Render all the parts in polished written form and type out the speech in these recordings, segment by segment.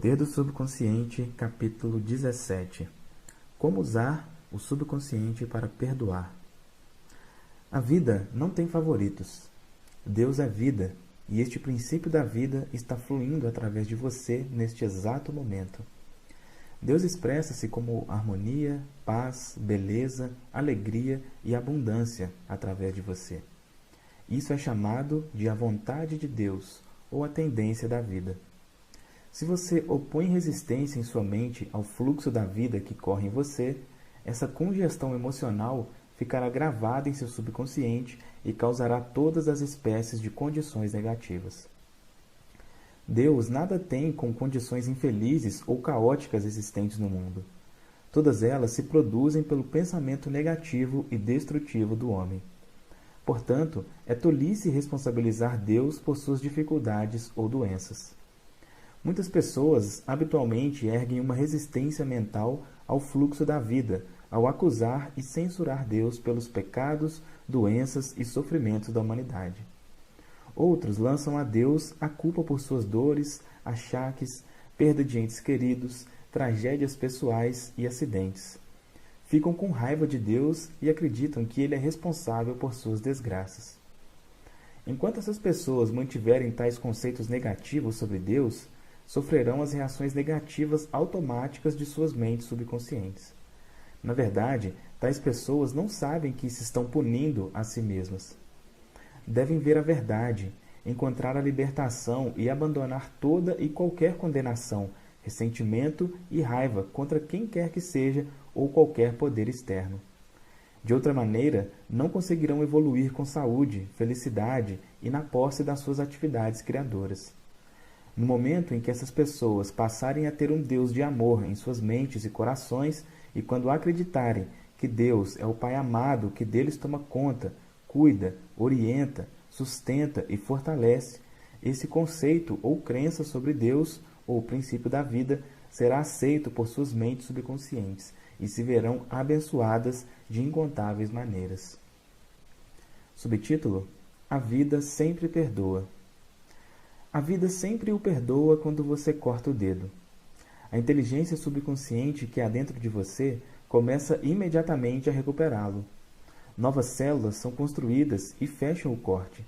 Poder do Subconsciente, capítulo 17. Como usar o subconsciente para perdoar. A vida não tem favoritos. Deus é vida, e este princípio da vida está fluindo através de você neste exato momento. Deus expressa-se como harmonia, paz, beleza, alegria e abundância através de você. Isso é chamado de a vontade de Deus, ou a tendência da vida. Se você opõe resistência em sua mente ao fluxo da vida que corre em você, essa congestão emocional ficará gravada em seu subconsciente e causará todas as espécies de condições negativas. Deus nada tem com condições infelizes ou caóticas existentes no mundo. Todas elas se produzem pelo pensamento negativo e destrutivo do homem. Portanto, é tolice responsabilizar Deus por suas dificuldades ou doenças. Muitas pessoas habitualmente erguem uma resistência mental ao fluxo da vida, ao acusar e censurar Deus pelos pecados, doenças e sofrimentos da humanidade. Outros lançam a Deus a culpa por suas dores, achaques, perda de entes queridos, tragédias pessoais e acidentes. Ficam com raiva de Deus e acreditam que Ele é responsável por suas desgraças. Enquanto essas pessoas mantiverem tais conceitos negativos sobre Deus, sofrerão as reações negativas automáticas de suas mentes subconscientes. Na verdade, tais pessoas não sabem que se estão punindo a si mesmas. Devem ver a verdade, encontrar a libertação e abandonar toda e qualquer condenação, ressentimento e raiva contra quem quer que seja ou qualquer poder externo. De outra maneira, não conseguirão evoluir com saúde, felicidade e na posse das suas atividades criadoras. No momento em que essas pessoas passarem a ter um Deus de amor em suas mentes e corações, e quando acreditarem que Deus é o Pai amado que deles toma conta, cuida, orienta, sustenta e fortalece, esse conceito ou crença sobre Deus, ou o princípio da vida, será aceito por suas mentes subconscientes e se verão abençoadas de incontáveis maneiras. Subtítulo: A vida sempre perdoa. A vida sempre o perdoa quando você corta o dedo. A inteligência subconsciente que há dentro de você começa imediatamente a recuperá-lo. Novas células são construídas e fecham o corte.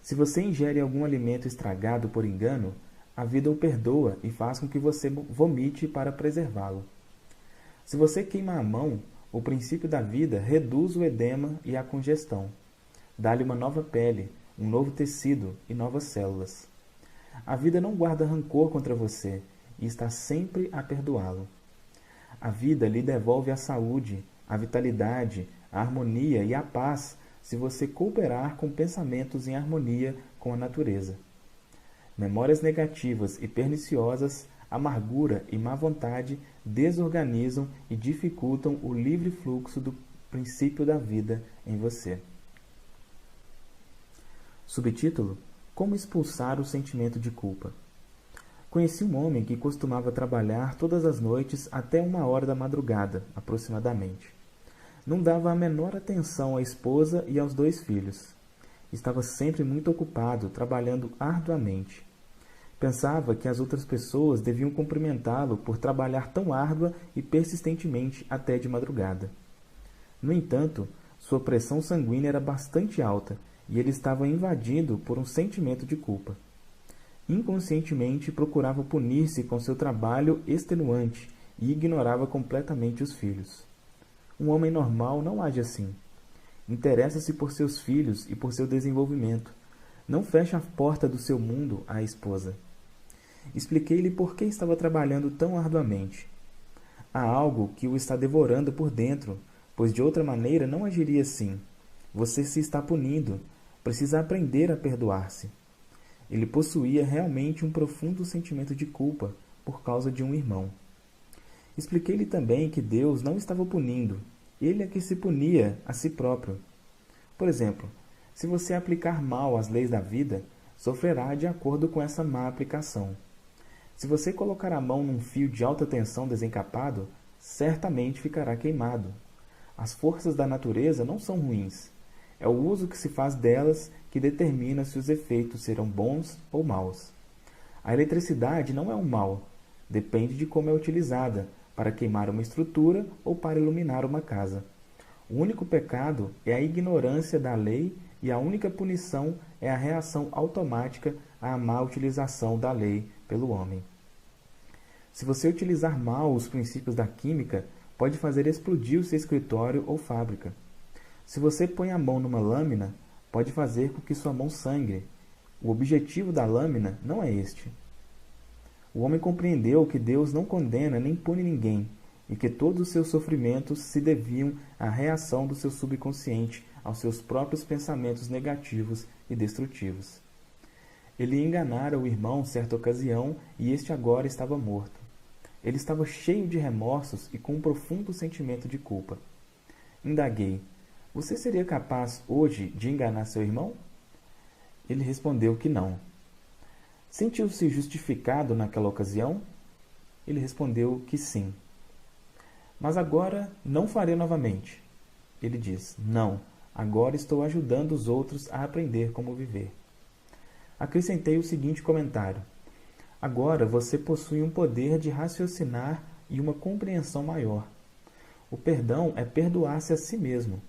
Se você ingere algum alimento estragado por engano, a vida o perdoa e faz com que você vomite para preservá-lo. Se você queima a mão, o princípio da vida reduz o edema e a congestão. Dá-lhe uma nova pele, um novo tecido e novas células. A vida não guarda rancor contra você e está sempre a perdoá-lo. A vida lhe devolve a saúde, a vitalidade, a harmonia e a paz se você cooperar com pensamentos em harmonia com a natureza. Memórias negativas e perniciosas, amargura e má vontade desorganizam e dificultam o livre fluxo do princípio da vida em você. Subtítulo: Como expulsar o sentimento de culpa. Conheci um homem que costumava trabalhar todas as noites até 1h da madrugada, aproximadamente. Não dava a menor atenção à esposa e aos 2 filhos. Estava sempre muito ocupado, trabalhando arduamente. Pensava que as outras pessoas deviam cumprimentá-lo por trabalhar tão árdua e persistentemente até de madrugada. No entanto, sua pressão sanguínea era bastante alta e ele estava invadido por um sentimento de culpa. Inconscientemente procurava punir-se com seu trabalho extenuante e ignorava completamente os filhos. Um homem normal não age assim. Interessa-se por seus filhos e por seu desenvolvimento. Não fecha a porta do seu mundo à esposa. Expliquei-lhe por que estava trabalhando tão arduamente. Há algo que o está devorando por dentro, pois de outra maneira não agiria assim. Você se está punindo. Precisa aprender a perdoar-se. Ele possuía realmente um profundo sentimento de culpa por causa de um irmão. Expliquei-lhe também que Deus não estava punindo. Ele é que se punia a si próprio. Por exemplo, se você aplicar mal as leis da vida, sofrerá de acordo com essa má aplicação. Se você colocar a mão num fio de alta tensão desencapado, certamente ficará queimado. As forças da natureza não são ruins. É o uso que se faz delas que determina se os efeitos serão bons ou maus. A eletricidade não é um mal, depende de como é utilizada, para queimar uma estrutura ou para iluminar uma casa. O único pecado é a ignorância da lei e a única punição é a reação automática à má utilização da lei pelo homem. Se você utilizar mal os princípios da química, pode fazer explodir o seu escritório ou fábrica. Se você põe a mão numa lâmina, pode fazer com que sua mão sangre. O objetivo da lâmina não é este. O homem compreendeu que Deus não condena nem pune ninguém, e que todos os seus sofrimentos se deviam à reação do seu subconsciente aos seus próprios pensamentos negativos e destrutivos. Ele enganara o irmão certa ocasião, e este agora estava morto. Ele estava cheio de remorsos e com um profundo sentimento de culpa. Indaguei: você seria capaz hoje de enganar seu irmão? Ele respondeu que não. Sentiu-se justificado naquela ocasião? Ele respondeu que sim. Mas agora não farei novamente. Ele diz: não, agora estou ajudando os outros a aprender como viver. Acrescentei o seguinte comentário: agora você possui um poder de raciocinar e uma compreensão maior. O perdão é perdoar-se a si mesmo.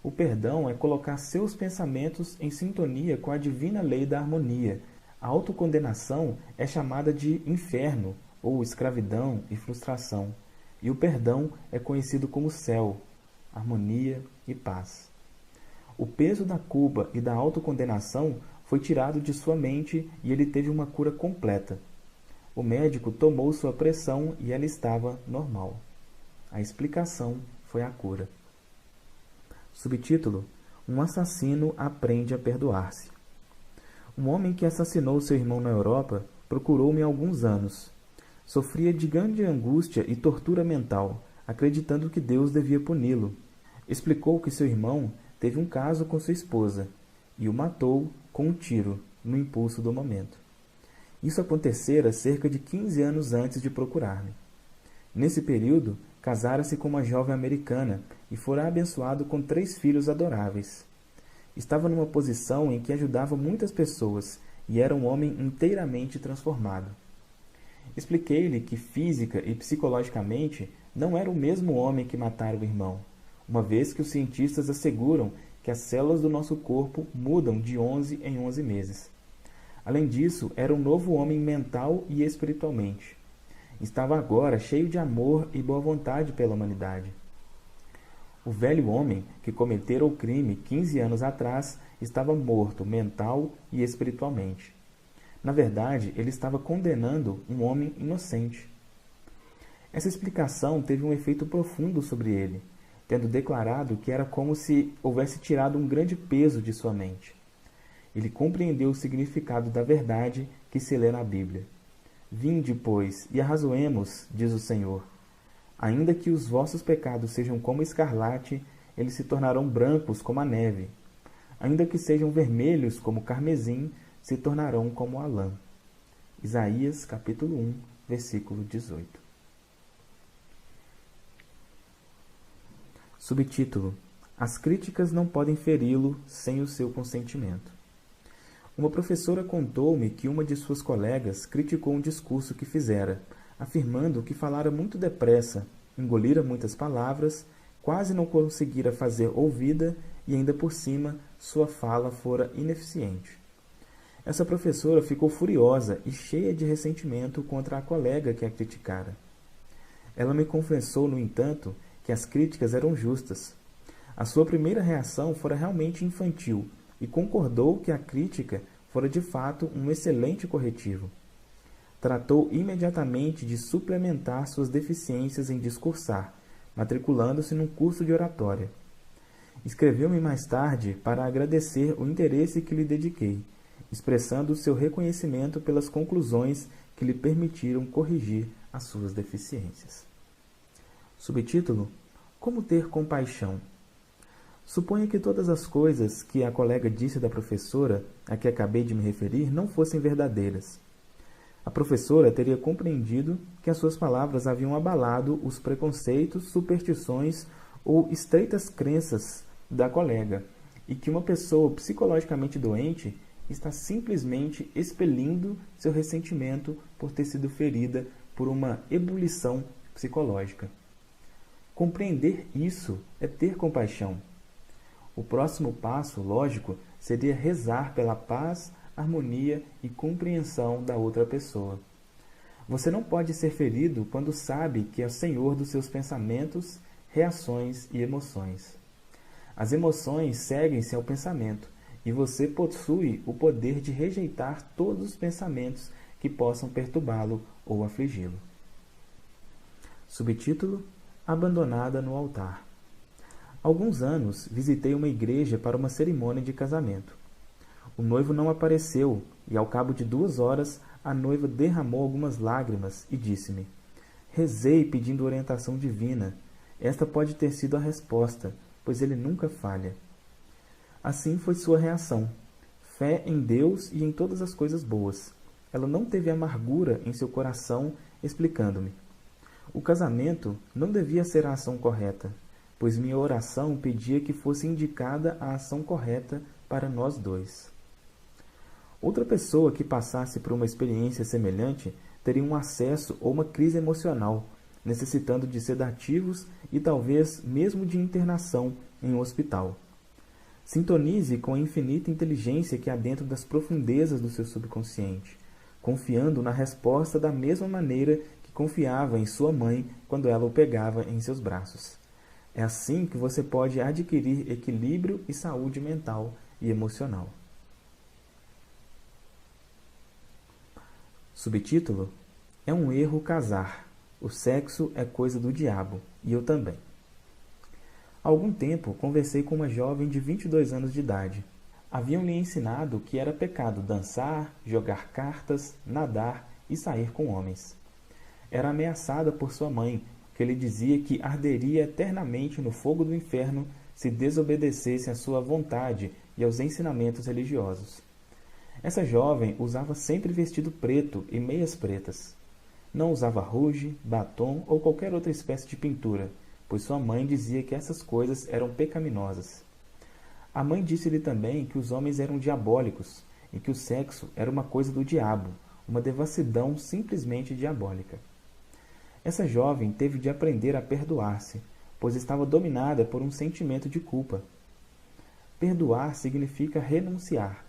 O perdão é colocar seus pensamentos em sintonia com a divina lei da harmonia. A autocondenação é chamada de inferno, ou escravidão e frustração. E o perdão é conhecido como céu, harmonia e paz. O peso da culpa e da autocondenação foi tirado de sua mente e ele teve uma cura completa. O médico tomou sua pressão e ela estava normal. A explicação foi a cura. Subtítulo: um assassino aprende a perdoar-se. Um homem que assassinou seu irmão na Europa procurou-me há alguns anos. Sofria de grande angústia e tortura mental, acreditando que Deus devia puni-lo. Explicou que seu irmão teve um caso com sua esposa e o matou com um tiro, no impulso do momento. Isso acontecera cerca de 15 anos antes de procurar-me. Nesse período, casara-se com uma jovem americana e fora abençoado com 3 filhos adoráveis. Estava numa posição em que ajudava muitas pessoas e era um homem inteiramente transformado. Expliquei-lhe que física e psicologicamente não era o mesmo homem que matara o irmão, uma vez que os cientistas asseguram que as células do nosso corpo mudam de 11 em 11 meses. Além disso, era um novo homem mental e espiritualmente. Estava agora cheio de amor e boa vontade pela humanidade. O velho homem que cometera o crime 15 anos atrás estava morto mental e espiritualmente. Na verdade, ele estava condenando um homem inocente. Essa explicação teve um efeito profundo sobre ele, tendo declarado que era como se houvesse tirado um grande peso de sua mente. Ele compreendeu o significado da verdade que se lê na Bíblia. Vinde, pois, e arrazoemos, diz o Senhor. Ainda que os vossos pecados sejam como escarlate, eles se tornarão brancos como a neve. Ainda que sejam vermelhos como carmesim, se tornarão como a lã. Isaías, capítulo 1, versículo 18. Subtítulo: as críticas não podem feri-lo sem o seu consentimento. Uma professora contou-me que uma de suas colegas criticou um discurso que fizera, afirmando que falara muito depressa, engolira muitas palavras, quase não conseguira fazer ouvida e ainda por cima sua fala fora ineficiente. Essa professora ficou furiosa e cheia de ressentimento contra a colega que a criticara. Ela me confessou, no entanto, que as críticas eram justas. A sua primeira reação fora realmente infantil e concordou que a crítica fora de fato um excelente corretivo. Tratou imediatamente de suplementar suas deficiências em discursar, matriculando-se num curso de oratória. Escreveu-me mais tarde para agradecer o interesse que lhe dediquei, expressando seu reconhecimento pelas conclusões que lhe permitiram corrigir as suas deficiências. Subtítulo: como ter compaixão. Suponha que todas as coisas que a colega disse da professora, a que acabei de me referir, não fossem verdadeiras. A professora teria compreendido que as suas palavras haviam abalado os preconceitos, superstições ou estreitas crenças da colega, e que uma pessoa psicologicamente doente está simplesmente expelindo seu ressentimento por ter sido ferida por uma ebulição psicológica. Compreender isso é ter compaixão. O próximo passo, lógico, seria rezar pela paz, harmonia e compreensão da outra pessoa. Você não pode ser ferido quando sabe que é o senhor dos seus pensamentos, reações e emoções. As emoções seguem-se ao pensamento, e você possui o poder de rejeitar todos os pensamentos que possam perturbá-lo ou afligi-lo. Subtítulo: Abandonada no altar. Há alguns anos visitei uma igreja para uma cerimônia de casamento. O noivo não apareceu e, ao cabo de 2 horas, a noiva derramou algumas lágrimas e disse-me: rezei pedindo orientação divina. Esta pode ter sido a resposta, pois ele nunca falha. Assim foi sua reação: fé em Deus e em todas as coisas boas. Ela não teve amargura em seu coração, explicando-me: o casamento não devia ser a ação correta, pois minha oração pedia que fosse indicada a ação correta para nós dois. Outra pessoa que passasse por uma experiência semelhante teria um acesso ou uma crise emocional, necessitando de sedativos e talvez mesmo de internação em um hospital. Sintonize com a infinita inteligência que há dentro das profundezas do seu subconsciente, confiando na resposta da mesma maneira que confiava em sua mãe quando ela o pegava em seus braços. É assim que você pode adquirir equilíbrio e saúde mental e emocional. Subtítulo: É um erro casar. O sexo é coisa do diabo, e eu também. Há algum tempo conversei com uma jovem de 22 anos de idade. Haviam-lhe ensinado que era pecado dançar, jogar cartas, nadar e sair com homens. Era ameaçada por sua mãe, que lhe dizia que arderia eternamente no fogo do inferno se desobedecesse à sua vontade e aos ensinamentos religiosos. Essa jovem usava sempre vestido preto e meias pretas. Não usava rouge, batom ou qualquer outra espécie de pintura, pois sua mãe dizia que essas coisas eram pecaminosas. A mãe disse-lhe também que os homens eram diabólicos e que o sexo era uma coisa do diabo, uma devassidão simplesmente diabólica. Essa jovem teve de aprender a perdoar-se, pois estava dominada por um sentimento de culpa. Perdoar significa renunciar.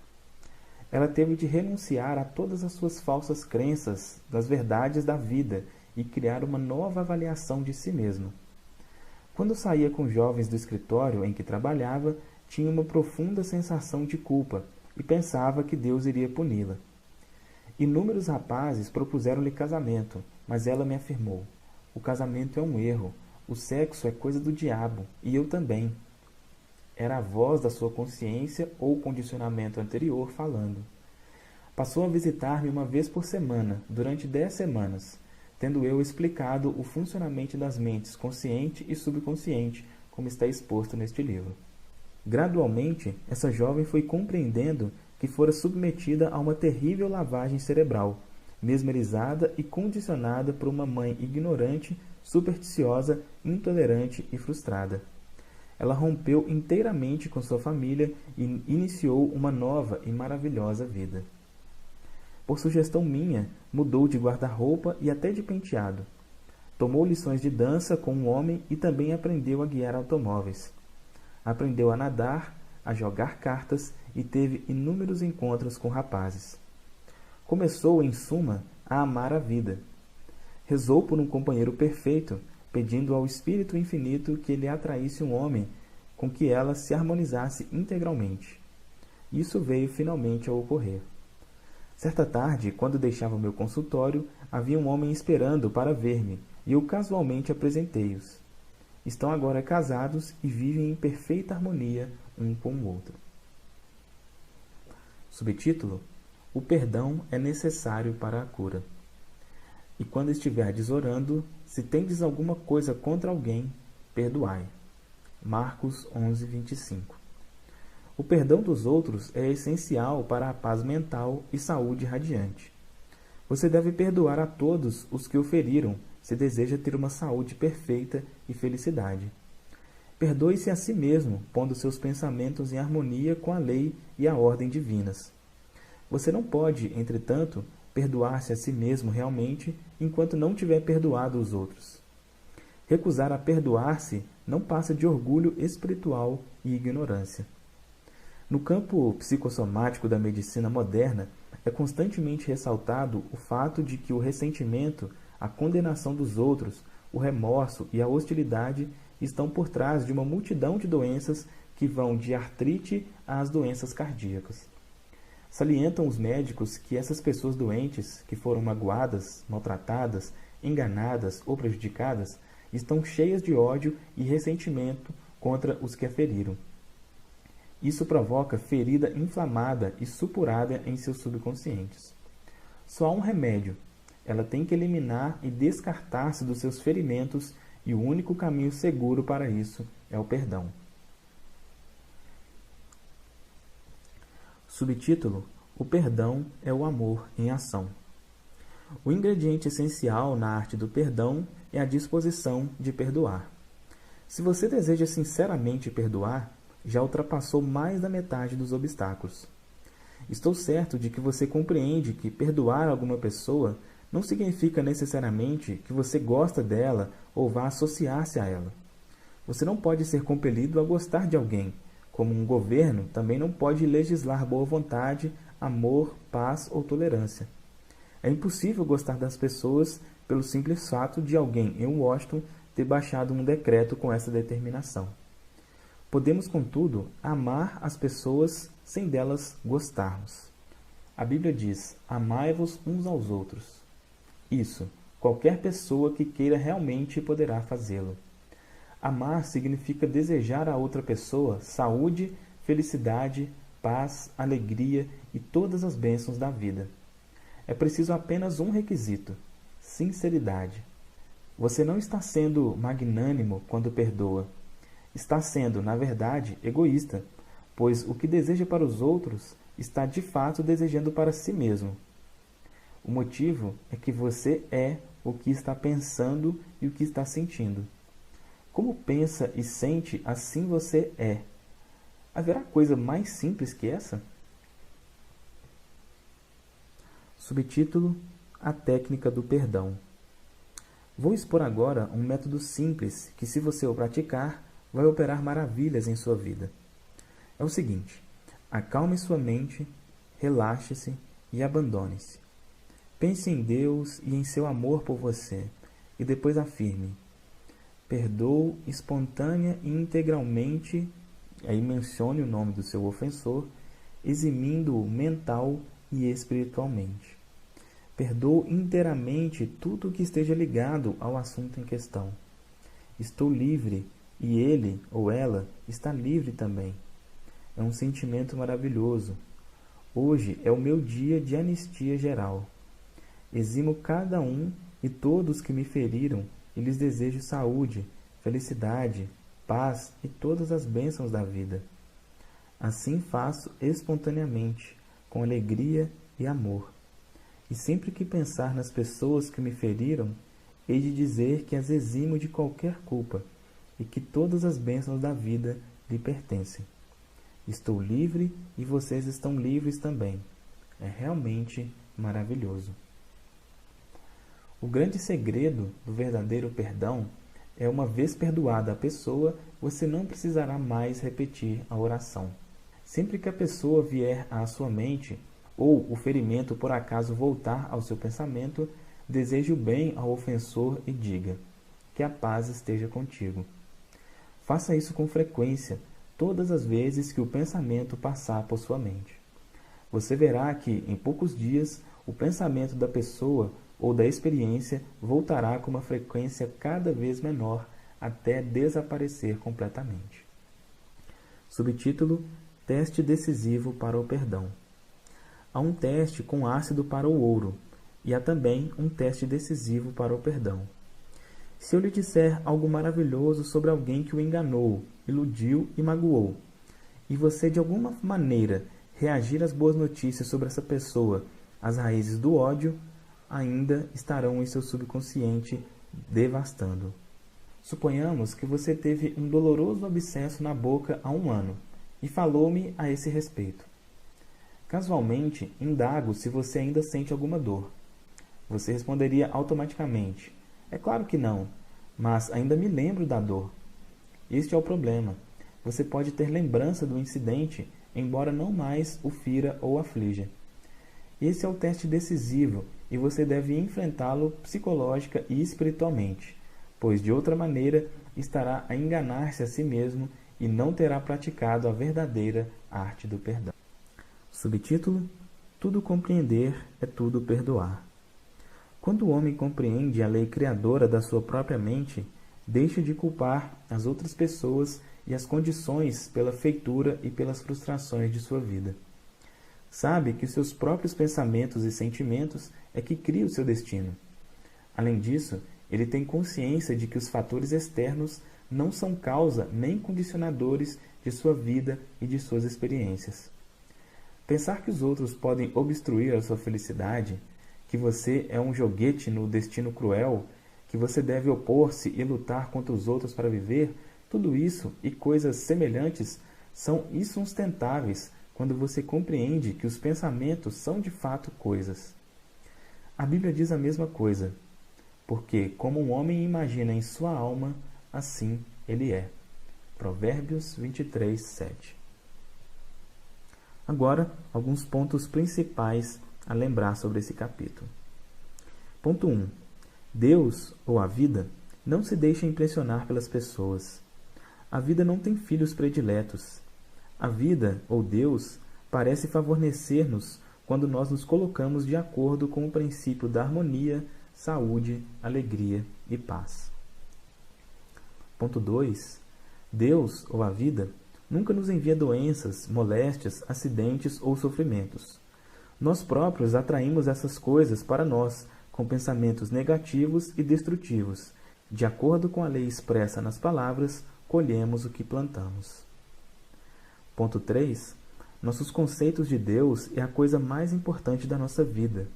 Ela teve de renunciar a todas as suas falsas crenças das verdades da vida e criar uma nova avaliação de si mesma. Quando saía com jovens do escritório em que trabalhava, tinha uma profunda sensação de culpa e pensava que Deus iria puni-la. Inúmeros rapazes propuseram-lhe casamento, mas ela me afirmou: o casamento é um erro, o sexo é coisa do diabo, e eu também. Era a voz da sua consciência ou condicionamento anterior falando. Passou a visitar-me uma vez por semana, durante 10 semanas, tendo eu explicado o funcionamento das mentes consciente e subconsciente, como está exposto neste livro. Gradualmente, essa jovem foi compreendendo que fora submetida a uma terrível lavagem cerebral, mesmerizada e condicionada por uma mãe ignorante, supersticiosa, intolerante e frustrada. Ela rompeu inteiramente com sua família e iniciou uma nova e maravilhosa vida. Por sugestão minha, mudou de guarda-roupa e até de penteado. Tomou lições de dança com um homem e também aprendeu a guiar automóveis. Aprendeu a nadar, a jogar cartas e teve inúmeros encontros com rapazes. Começou, em suma, a amar a vida. Rezou por um companheiro perfeito, pedindo ao Espírito Infinito que lhe atraísse um homem com que ela se harmonizasse integralmente. Isso veio finalmente a ocorrer. Certa tarde, quando deixava o meu consultório, havia um homem esperando para ver-me, e eu casualmente apresentei-os. Estão agora casados e vivem em perfeita harmonia um com o outro. Subtítulo: O perdão é necessário para a cura. E quando estiverdes orando, se tendes alguma coisa contra alguém, perdoai. Marcos 11, 25. O perdão dos outros é essencial para a paz mental e saúde radiante. Você deve perdoar a todos os que o feriram, se deseja ter uma saúde perfeita e felicidade. Perdoe-se a si mesmo, pondo seus pensamentos em harmonia com a lei e a ordem divinas. Você não pode, entretanto, perdoar-se a si mesmo realmente enquanto não tiver perdoado os outros. Recusar a perdoar-se não passa de orgulho espiritual e ignorância. No campo psicossomático da medicina moderna, é constantemente ressaltado o fato de que o ressentimento, a condenação dos outros, o remorso e a hostilidade estão por trás de uma multidão de doenças que vão de artrite às doenças cardíacas. Salientam os médicos que essas pessoas doentes, que foram magoadas, maltratadas, enganadas ou prejudicadas, estão cheias de ódio e ressentimento contra os que a feriram. Isso provoca ferida inflamada e supurada em seus subconscientes. Só há um remédio. Ela tem que eliminar e descartar-se dos seus ferimentos, e o único caminho seguro para isso é o perdão. Subtítulo: O perdão é o amor em ação. O ingrediente essencial na arte do perdão é a disposição de perdoar. Se você deseja sinceramente perdoar, já ultrapassou mais da metade dos obstáculos. Estou certo de que você compreende que perdoar alguma pessoa não significa necessariamente que você gosta dela ou vá associar-se a ela. Você não pode ser compelido a gostar de alguém, como um governo também não pode legislar boa vontade, amor, paz ou tolerância. É impossível gostar das pessoas pelo simples fato de alguém em Washington ter baixado um decreto com essa determinação. Podemos, contudo, amar as pessoas sem delas gostarmos. A Bíblia diz: amai-vos uns aos outros. Isso, qualquer pessoa que queira realmente poderá fazê-lo. Amar significa desejar a outra pessoa saúde, felicidade, paz, alegria e todas as bênçãos da vida. É preciso apenas um requisito: sinceridade. Você não está sendo magnânimo quando perdoa. Está sendo, na verdade, egoísta, pois o que deseja para os outros está de fato desejando para si mesmo. O motivo é que você é o que está pensando e o que está sentindo. Como pensa e sente, assim você é. Haverá coisa mais simples que essa? Subtítulo: A técnica do perdão. Vou expor agora um método simples que, se você o praticar, vai operar maravilhas em sua vida. É o seguinte: acalme sua mente, relaxe-se e abandone-se. Pense em Deus e em seu amor por você, e depois afirme: perdoo espontânea e integralmente, aí mencione o nome do seu ofensor, eximindo-o mental e espiritualmente. Perdoo inteiramente tudo o que esteja ligado ao assunto em questão. Estou livre e ele ou ela está livre também. É um sentimento maravilhoso. Hoje é o meu dia de anistia geral. Eximo cada um e todos que me feriram e lhes desejo saúde, felicidade, paz e todas as bênçãos da vida. Assim faço espontaneamente, com alegria e amor. E sempre que pensar nas pessoas que me feriram, hei de dizer que as eximo de qualquer culpa e que todas as bênçãos da vida lhe pertencem. Estou livre e vocês estão livres também. É realmente maravilhoso. O grande segredo do verdadeiro perdão é, uma vez perdoada a pessoa, você não precisará mais repetir a oração. Sempre que a pessoa vier à sua mente, ou o ferimento por acaso voltar ao seu pensamento, deseje o bem ao ofensor e diga: que a paz esteja contigo. Faça isso com frequência, todas as vezes que o pensamento passar por sua mente. Você verá que, em poucos dias, o pensamento da pessoa ou da experiência voltará com uma frequência cada vez menor até desaparecer completamente. Subtítulo: Teste decisivo para o perdão. Há um teste com ácido para o ouro, e há também um teste decisivo para o perdão. Se eu lhe disser algo maravilhoso sobre alguém que o enganou, iludiu e magoou, e você de alguma maneira reagir às boas notícias sobre essa pessoa, as raízes do ódio ainda estarão em seu subconsciente devastando. Suponhamos que você teve um doloroso abscesso na boca há um ano e falou-me a esse respeito. Casualmente, indago se você ainda sente alguma dor. Você responderia automaticamente: é claro que não, mas ainda me lembro da dor. Este é o problema. Você pode ter lembrança do incidente, embora não mais o fira ou aflija. Esse é o teste decisivo e você deve enfrentá-lo psicológica e espiritualmente, pois de outra maneira estará a enganar-se a si mesmo e não terá praticado a verdadeira arte do perdão. Subtítulo: Tudo compreender é tudo perdoar. Quando o homem compreende a lei criadora da sua própria mente, deixa de culpar as outras pessoas e as condições pela feitura e pelas frustrações de sua vida. Sabe que seus próprios pensamentos e sentimentos é que criam o seu destino. Além disso, ele tem consciência de que os fatores externos não são causa nem condicionadores de sua vida e de suas experiências. Pensar que os outros podem obstruir a sua felicidade, que você é um joguete no destino cruel, que você deve opor-se e lutar contra os outros para viver, tudo isso e coisas semelhantes são insustentáveis quando você compreende que os pensamentos são de fato coisas. A Bíblia diz a mesma coisa, porque como um homem imagina em sua alma, assim ele é. Provérbios 23, 7. Agora, alguns pontos principais a lembrar sobre esse capítulo. Ponto 1. Deus, ou a vida, não se deixa impressionar pelas pessoas. A vida não tem filhos prediletos. A vida, ou Deus, parece favorecer-nos quando nós nos colocamos de acordo com o princípio da harmonia, saúde, alegria e paz. Ponto 2. Deus, ou a vida, nunca nos envia doenças, moléstias, acidentes ou sofrimentos. Nós próprios atraímos essas coisas para nós com pensamentos negativos e destrutivos. De acordo com a lei expressa nas palavras, colhemos o que plantamos. Ponto 3. Nossos conceitos de Deus é a coisa mais importante da nossa vida.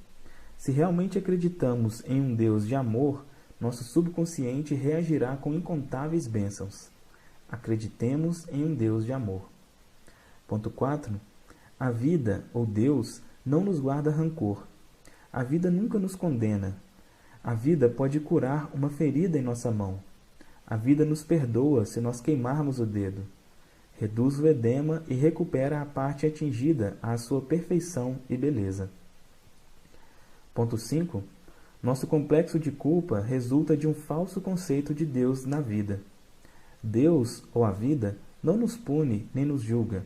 Se realmente acreditamos em um Deus de amor, nosso subconsciente reagirá com incontáveis bênçãos. Acreditemos em um Deus de amor. Ponto 4. A vida, ou Deus, não nos guarda rancor. A vida nunca nos condena. A vida pode curar uma ferida em nossa mão. A vida nos perdoa se nós queimarmos o dedo. Reduz o edema e recupera a parte atingida à sua perfeição e beleza. Ponto 5. Nosso complexo de culpa resulta de um falso conceito de Deus na vida. Deus, ou a vida, não nos pune nem nos julga.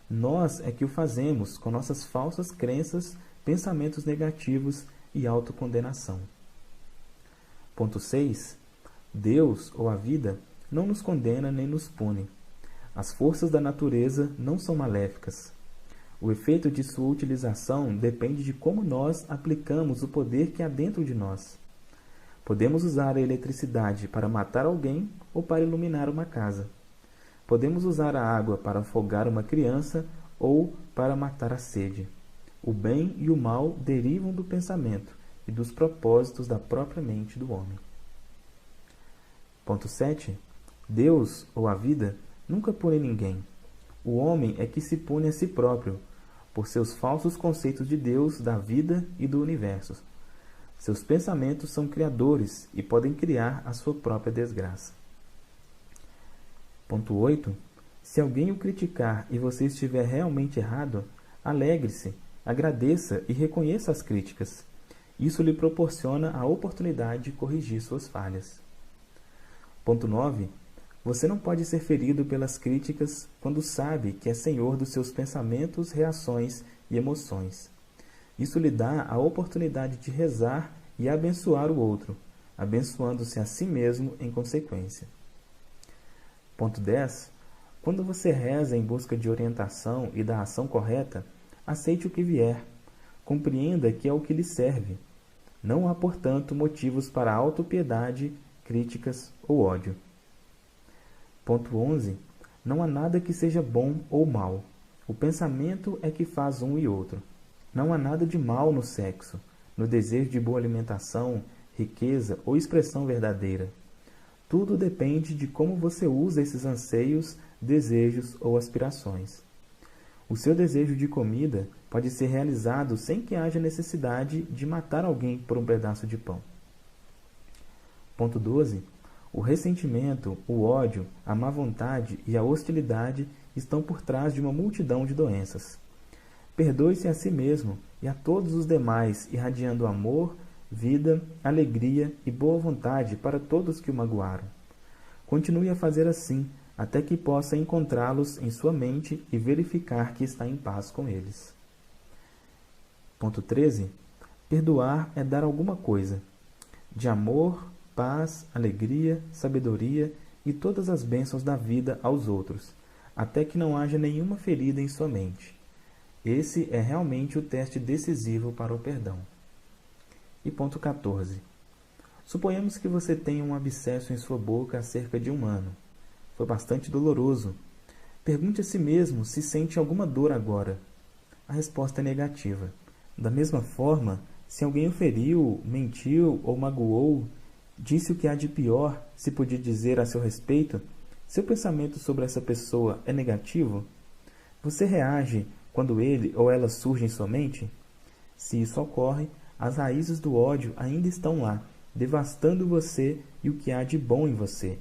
Nós é que o fazemos com nossas falsas crenças, pensamentos negativos e autocondenação. Ponto 6. Deus, ou a vida, não nos condena nem nos pune. As forças da natureza não são maléficas. O efeito de sua utilização depende de como nós aplicamos o poder que há dentro de nós. Podemos usar a eletricidade para matar alguém ou para iluminar uma casa. Podemos usar a água para afogar uma criança ou para matar a sede. O bem e o mal derivam do pensamento e dos propósitos da própria mente do homem. Ponto 7. Deus, ou a vida, nunca pune ninguém. O homem é que se pune a si próprio, por seus falsos conceitos de Deus, da vida e do universo. Seus pensamentos são criadores e podem criar a sua própria desgraça. Ponto 8. Se alguém o criticar e você estiver realmente errado, alegre-se, agradeça e reconheça as críticas. Isso lhe proporciona a oportunidade de corrigir suas falhas. Ponto 9. Você não pode ser ferido pelas críticas quando sabe que é senhor dos seus pensamentos, reações e emoções. Isso lhe dá a oportunidade de rezar e abençoar o outro, abençoando-se a si mesmo em consequência. Ponto 10. Quando você reza em busca de orientação e da ação correta, aceite o que vier. Compreenda que é o que lhe serve. Não há, portanto, motivos para autopiedade, críticas ou ódio. Ponto 11. Não há nada que seja bom ou mal. O pensamento é que faz um e outro. Não há nada de mal no sexo, no desejo de boa alimentação, riqueza ou expressão verdadeira. Tudo depende de como você usa esses anseios, desejos ou aspirações. O seu desejo de comida pode ser realizado sem que haja necessidade de matar alguém por um pedaço de pão. Ponto 12. O ressentimento, o ódio, a má vontade e a hostilidade estão por trás de uma multidão de doenças. Perdoe-se a si mesmo e a todos os demais, irradiando amor, vida, alegria e boa vontade para todos que o magoaram. Continue a fazer assim, até que possa encontrá-los em sua mente e verificar que está em paz com eles. Ponto 13. Perdoar é dar alguma coisa, de amor, paz, alegria, sabedoria e todas as bênçãos da vida aos outros, até que não haja nenhuma ferida em sua mente. Esse é realmente o teste decisivo para o perdão. E ponto 14. Suponhamos que você tenha um abscesso em sua boca há cerca de 1 ano. Foi bastante doloroso. Pergunte a si mesmo se sente alguma dor agora. A resposta é negativa. Da mesma forma, se alguém o feriu, mentiu ou magoou, disse o que há de pior se podia dizer a seu respeito, seu pensamento sobre essa pessoa é negativo? Você reage quando ele ou ela surge em sua mente? Se isso ocorre, as raízes do ódio ainda estão lá, devastando você e o que há de bom em você.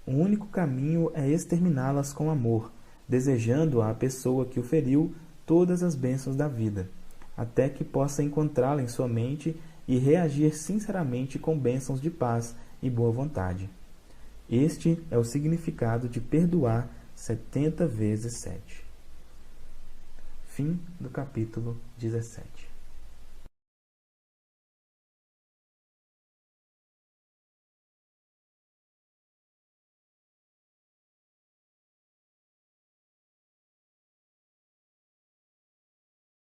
O único caminho é exterminá-las com amor, desejando à pessoa que o feriu todas as bênçãos da vida, até que possa encontrá-la em sua mente e reagir sinceramente com bênçãos de paz e boa vontade. Este é o significado de perdoar 70 vezes 7. Fim do capítulo 17.